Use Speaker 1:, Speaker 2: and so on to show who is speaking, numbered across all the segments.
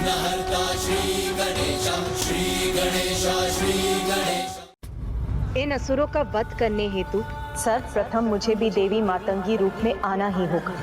Speaker 1: विघ्नहर्ता श्री गणेश, श्री गणेश, श्री गणेश।
Speaker 2: इन असुरों का वध करने हेतु सर्वप्रथम मुझे भी देवी मातंगी रूप में आना ही होगा।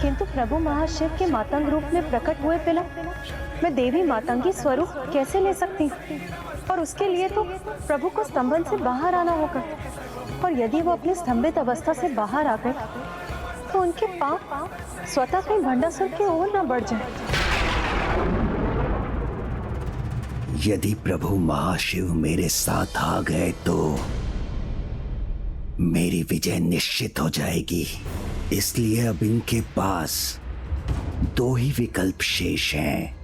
Speaker 2: किंतु प्रभु महाशिव के मातंग रूप में प्रकट हुए बिना मैं देवी मातंगी स्वरूप कैसे ले सकती हूँ? और उसके लिए तो प्रभु को स्तंभन से बाहर आना होगा। और यदि वो अपनी स्तंभित अवस्था से बाहर आ गए तो उनके पाप स्वतः कहीं भंडासुर की ओर न बढ़ जाए।
Speaker 3: यदि प्रभु महाशिव मेरे साथ आ गए तो मेरी विजय निश्चित हो जाएगी। इसलिए अब इनके पास दो ही विकल्प शेष हैं।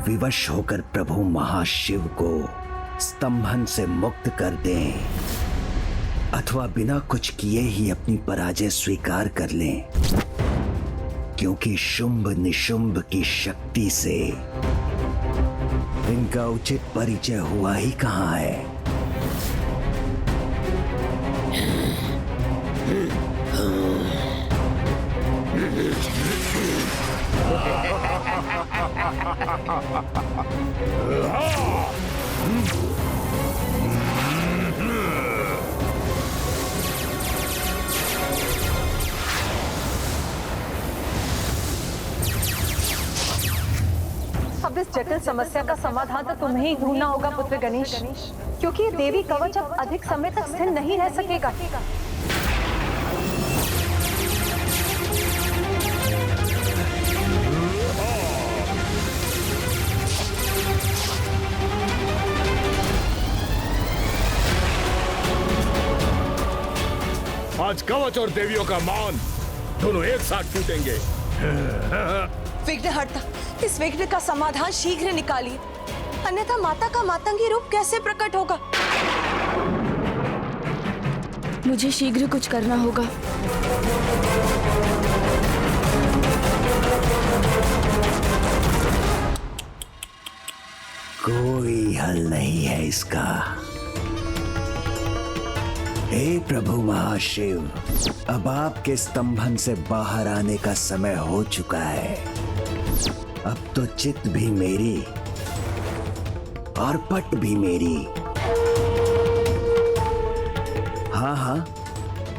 Speaker 3: विवश होकर प्रभु महाशिव को स्तंभन से मुक्त कर दें अथवा बिना कुछ किए ही अपनी पराजय स्वीकार कर लें, क्योंकि शुंभ निशुंभ की शक्ति से इनका उचित परिचय हुआ ही कहां है।
Speaker 2: अब इस जटिल समस्या का समाधान तो तुम्हें ही ढूंढना होगा पुत्र गणेश, क्योंकि ये देवी कवच अब अधिक समय तक स्थिर नहीं रह सकेगा।
Speaker 4: आज कवच और देवियों का मान दोनों एक साथ टूटेंगे।
Speaker 5: विघ्नहर्ता, इस विघ्न का समाधान शीघ्र निकालिए, अन्यथा माता का मातंगी रूप कैसे प्रकट होगा?
Speaker 6: मुझे शीघ्र कुछ करना होगा।
Speaker 3: कोई हल नहीं है इसका। हे प्रभु महाशिव, अब आपके स्तंभन से बाहर आने का समय हो चुका है। अब तो चित भी मेरी और पट भी मेरी। हाँ हाँ,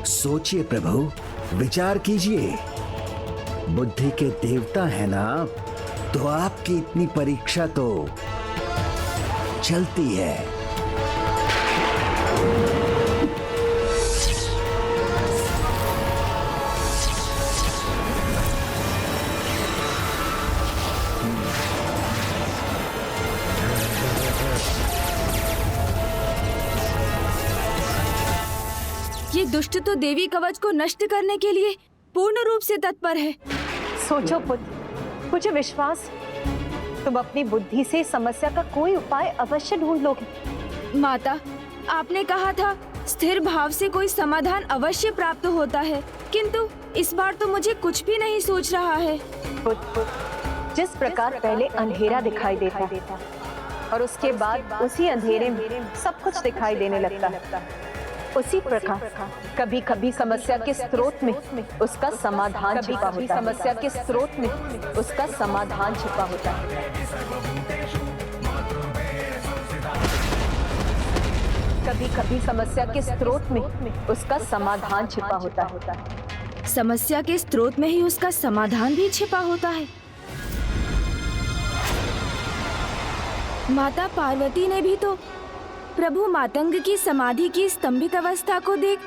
Speaker 3: सोचिए प्रभु, विचार कीजिए। बुद्धि के देवता है ना, तो आपकी इतनी परीक्षा तो चलती है।
Speaker 6: ये दुष्ट तो देवी कवच को नष्ट करने के लिए पूर्ण रूप से तत्पर है।
Speaker 2: सोचो पुत्र, मुझे विश्वास तुम अपनी बुद्धि से समस्या का कोई उपाय अवश्य ढूंढ लोगे।
Speaker 6: माता, आपने कहा था स्थिर भाव से कोई समाधान अवश्य प्राप्त होता है, किंतु इस बार तो मुझे कुछ भी नहीं सोच रहा है।
Speaker 2: पुत्र, जिस प्रकार पहले अंधेरा दिखाई देता और उसके बाद उसी अंधेरे में सब कुछ दिखाई देने लगता है, उसी प्रकार कभी कभी समस्या के स्रोत में उसका समाधान छिपा होता है। समस्या के स्रोत में उसका समाधान छिपा होता है। कभी कभी समस्या के स्रोत में उसका समाधान छिपा होता है।
Speaker 6: समस्या के स्रोत में ही उसका समाधान भी छिपा होता है। माता पार्वती ने भी तो प्रभु मातंग की समाधि की स्तंभित अवस्था को देख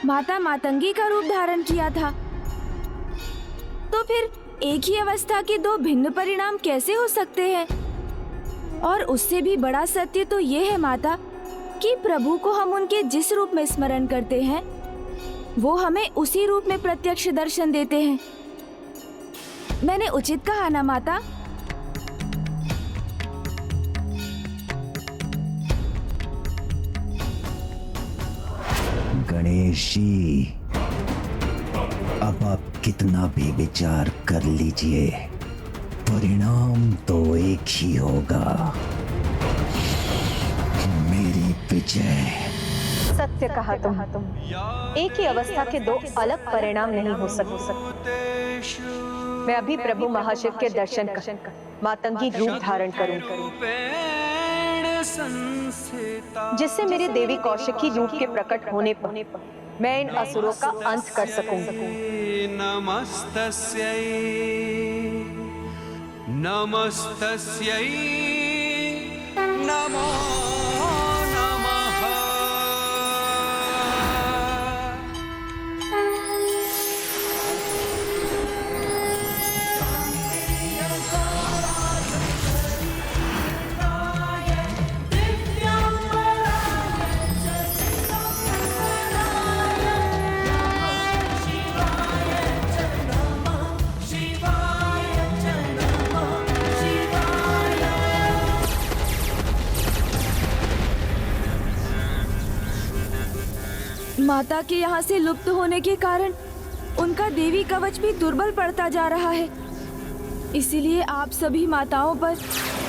Speaker 6: माता मातंगी का रूप धारण किया था। तो फिर एक ही अवस्था के दो भिन्न परिणाम कैसे हो सकते हैं? और उससे भी बड़ा सत्य तो ये है माता कि प्रभु को हम उनके जिस रूप में स्मरण करते हैं वो हमें उसी रूप में प्रत्यक्ष दर्शन देते हैं। मैंने उचित कहा ना माता?
Speaker 3: गणेश जी, अब आप कितना भी विचार कर लीजिए, परिणाम तो एक ही होगा, मेरी विजय।
Speaker 2: सत्य कहा तुम। एक ही अवस्था के दो अलग परिणाम नहीं हो सकते। मैं अभी प्रभु महाशिव के दर्शन कर मातंगी रूप धारण करूंगी, जिससे मेरे देवी कौशिकी रूप के प्रकट होने पर मैं इन असुरों का अंत कर सकूंगी।
Speaker 7: नमस्तस्यै नमस्तस्यै नमो नमः।
Speaker 6: माता के यहाँ से लुप्त होने के कारण उनका देवी कवच भी दुर्बल पड़ता जा रहा है। इसीलिए आप सभी माताओं पर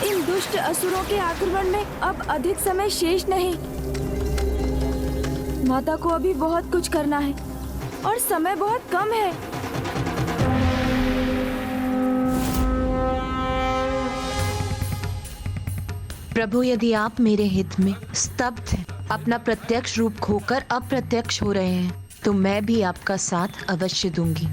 Speaker 6: इन दुष्ट असुरों के आक्रमण में अब अधिक समय शेष नहीं। माता को अभी बहुत कुछ करना है और समय बहुत कम है।
Speaker 8: प्रभु, यदि आप मेरे हित में स्तब्ध हैं, अपना प्रत्यक्ष रूप खोकर अप्रत्यक्ष हो रहे हैं, तो मैं भी आपका साथ अवश्य दूंगी।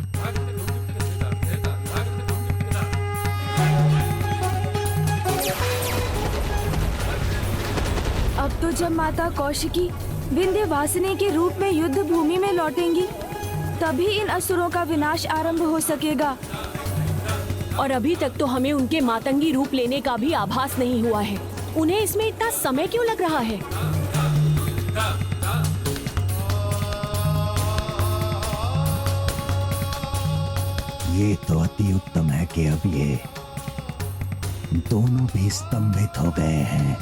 Speaker 6: अब तो जब माता कौशिकी विंध्यवासिनी के रूप में युद्ध भूमि में लौटेंगी, तभी इन असुरों का विनाश आरंभ हो सकेगा।
Speaker 5: और अभी तक तो हमें उनके मातंगी रूप लेने का भी आभास नहीं हुआ है। उन्हें इसमें इतना समय क्यों लग रहा है?
Speaker 3: ये तो अति उत्तम है कि अब ये दोनों भी स्तंभित हो गए हैं।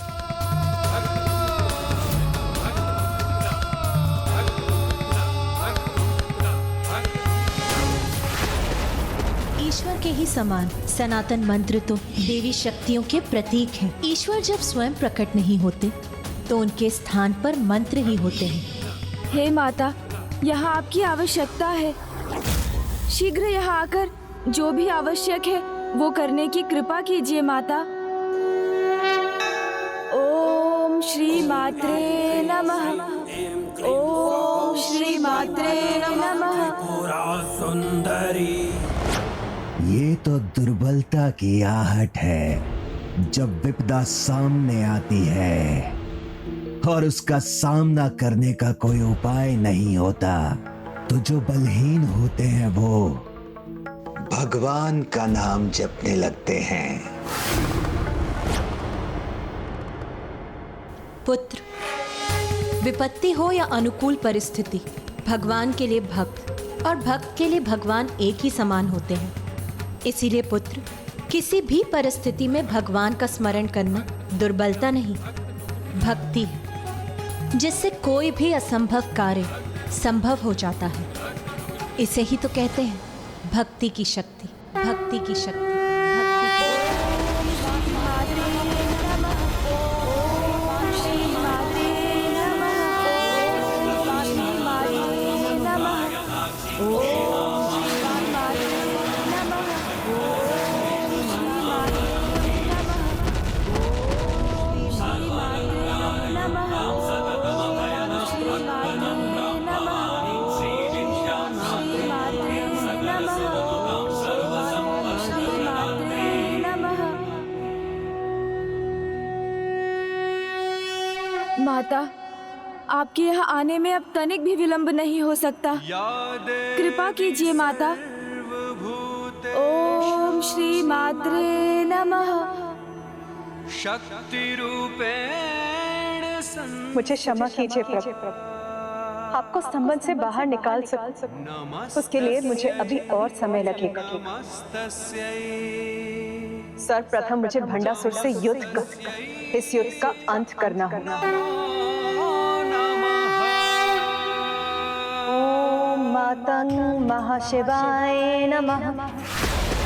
Speaker 8: ईश्वर के ही समान सनातन मंत्र तो देवी शक्तियों के प्रतीक हैं। ईश्वर जब स्वयं प्रकट नहीं होते तो उनके स्थान पर मंत्र ही होते हैं।
Speaker 6: हे माता, यहाँ आपकी आवश्यकता है। शीघ्र यहाँ आकर जो भी आवश्यक है वो करने की कृपा कीजिए माता। ओम श्री मात्रे नमः। ओम श्री मात्रे नमः।
Speaker 3: ये तो दुर्बलता की आहट है। जब विपदा सामने आती है और उसका सामना करने का कोई उपाय नहीं होता, तो जो बलहीन होते हैं वो भगवान का नाम जपने लगते हैं।
Speaker 8: पुत्र, विपत्ति हो या अनुकूल परिस्थिति, भगवान के लिए भक्त और भक्त के लिए भगवान एक ही समान होते हैं। इसीलिए पुत्र, किसी भी परिस्थिति में भगवान का स्मरण करना दुर्बलता नहीं, भक्ति है, जिससे कोई भी असंभव कार्य संभव हो जाता है। इसे ही तो कहते हैं भक्ति की शक्ति, भक्ति की शक्ति, भक्ति की
Speaker 6: माता, आपके यहाँ आने में अब तनिक भी विलंब नहीं हो सकता। कृपा कीजिए माता। ओम श्री मात्रे नमः।
Speaker 7: शक्ति रूपेण
Speaker 2: मुझे क्षमा कीजिए प्रभु, आपको स्तंभन से बाहर निकाल सकूं, उसके लिए मुझे अभी और समय लगेगा। सर्वप्रथम मुझे भंडासुर से युद्ध कर इस युद्ध का अंत करना होगा। ओम मातंग महाशिवाय नमः।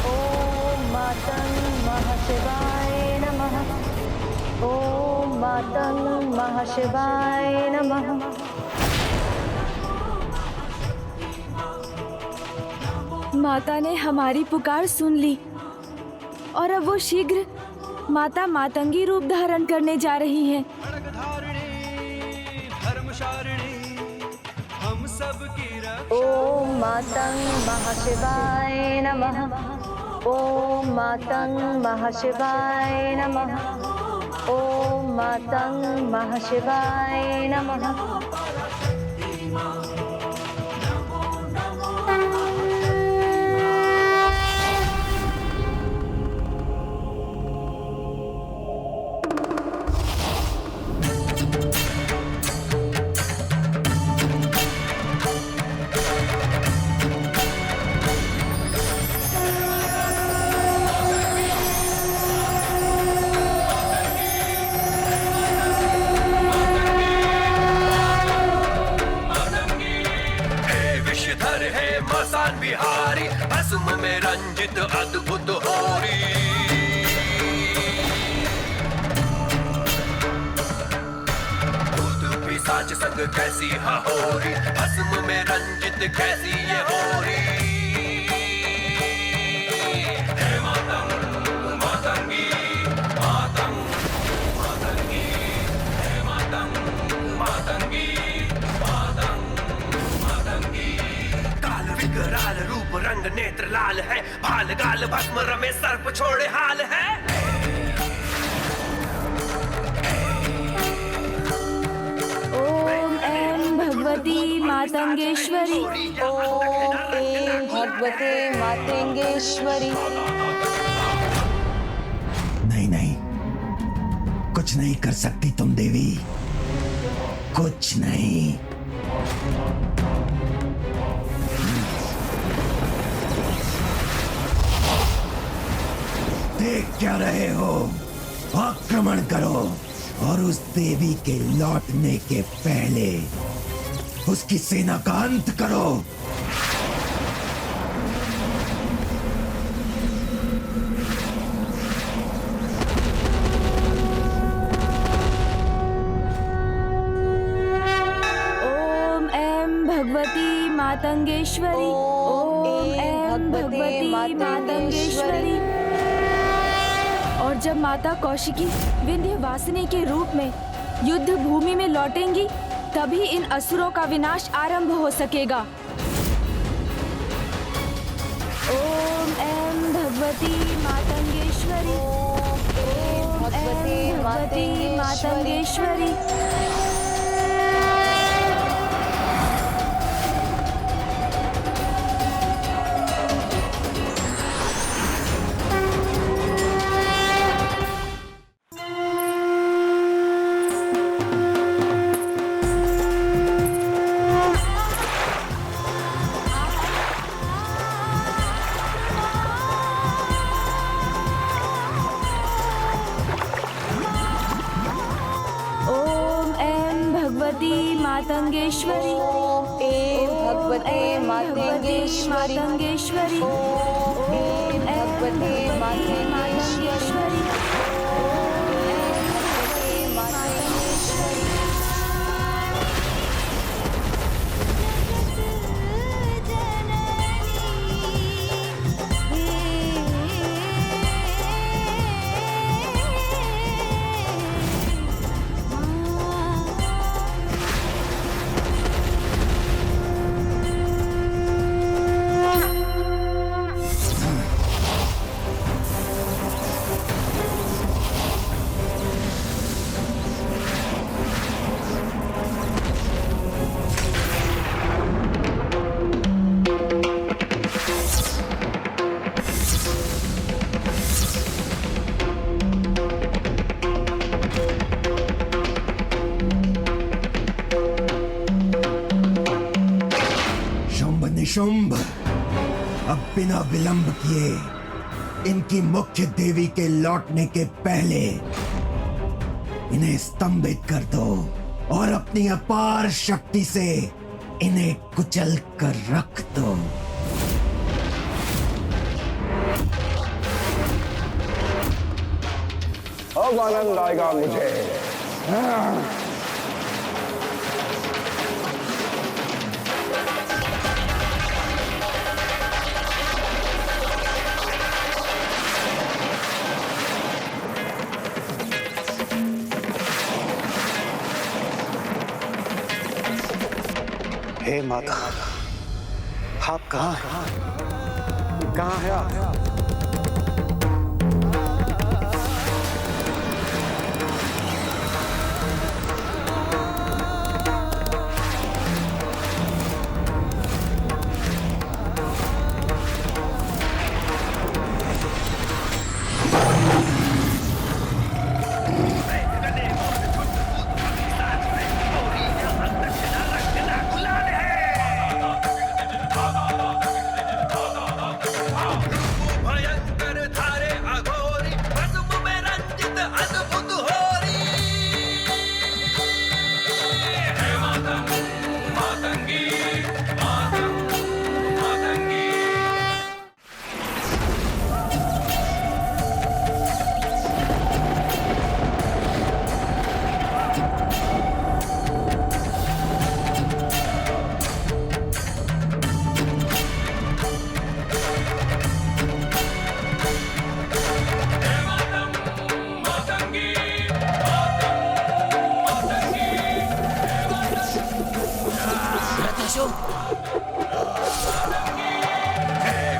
Speaker 2: ओम मातंग महाशिवाय नमः। ओम मातंग महाशिवाय नमः।
Speaker 6: माता ने हमारी पुकार सुन ली और अब वो शीघ्र माता मातंगी रूप धारण करने जा रही हैं।
Speaker 7: खड्गधारिणी धर्मशारिणी हम सब की रक्षा।
Speaker 2: ओम मातंग महाशिवाय नमः। ओम मातंग महाशिवाय नमः। ओम मातंग महाशिवाय नमः।
Speaker 9: विषधर है मसान बिहारी, भस्म में रंजित अद्भुत होरी। भूत पिशाच संग कैसी हहोरी, भस्म में रंजित कैसी ये होरी। हे मातंग मातंगी मातंग मातंगी, हे मातंग मातंगी विकराल रूप रंग नेत्र लाल है, भाल गाल भस्म रमे सर्प छोड़े हाल है।
Speaker 6: ओम ऐं भगवती मातंगेश्वरी।
Speaker 2: ओम ऐं भगवते मातंगेश्वरी।
Speaker 3: नहीं नहीं, कुछ नहीं कर सकती तुम देवी, कुछ नहीं। देख क्या रहे हो? आक्रमण करो और उस देवी के लौटने के पहले उसकी सेना का अंत करो।
Speaker 6: ओम ऐं भगवती मातंगेश्वरी। ओम ऐं भगवती मातंगेश्वरी। और जब माता कौशिकी विंध्यवासिनी के रूप में युद्ध भूमि में लौटेंगी, तभी इन असुरों का विनाश आरंभ हो सकेगा। ओम ऐं भगवती मातंगेश्वरी। ओम ऐं भगवती मातंगेश्वरी। मातंगेश्वरी।
Speaker 2: ओम ऐं भगवते मातंगेश्वरी।
Speaker 6: मातंगेश्वरी।
Speaker 2: ओम ऐं भगवते मातंगेश्वरी।
Speaker 3: शुंभ, अब बिना विलंब किए इनकी मुख्य देवी के लौटने के पहले इन्हें स्तंभित कर दो और अपनी अपार शक्ति से इन्हें कुचल कर रख दो।
Speaker 10: अब आनंद आएगा मुझे। हे माता, आप कहाँ हैं? कहाँ हैं आप?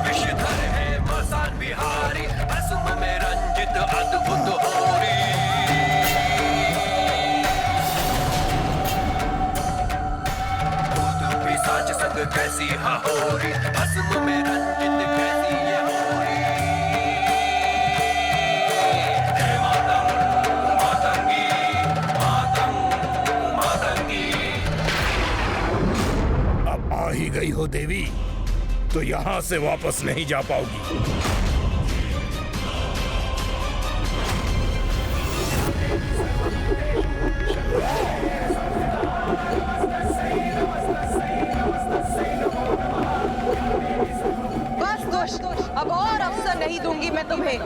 Speaker 9: विषधर है मसान बिहारी, भस्म में रंजित अद्भुत होरी। भूत पिशाच संग कैसी हहोरी, भस्म में रंजित कैसी ये होरी। हे मातंग मातंगी, मातंग मातंगी।
Speaker 4: अब आ ही गई हो देवी, तो यहाँ से वापस नहीं जा पाओगी।
Speaker 2: बस दुष्ट, अब और अवसर नहीं दूंगी मैं तुम्हें।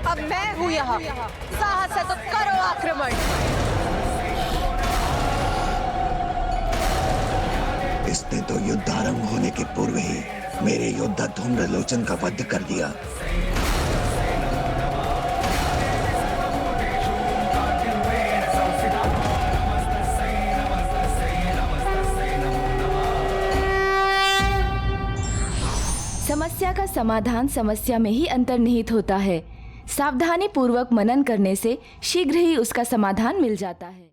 Speaker 2: अब मैं हूँ यहाँ, साहस है तो करो आक्रमण।
Speaker 3: इसने तो युद्ध आरंभ होने के पूर्व ही मेरे योद्धा धूम्रलोचन का वध कर दिया।
Speaker 6: समस्या का समाधान समस्या में ही अंतर्निहित होता है। सावधानी पूर्वक मनन करने से शीघ्र ही उसका समाधान मिल जाता है।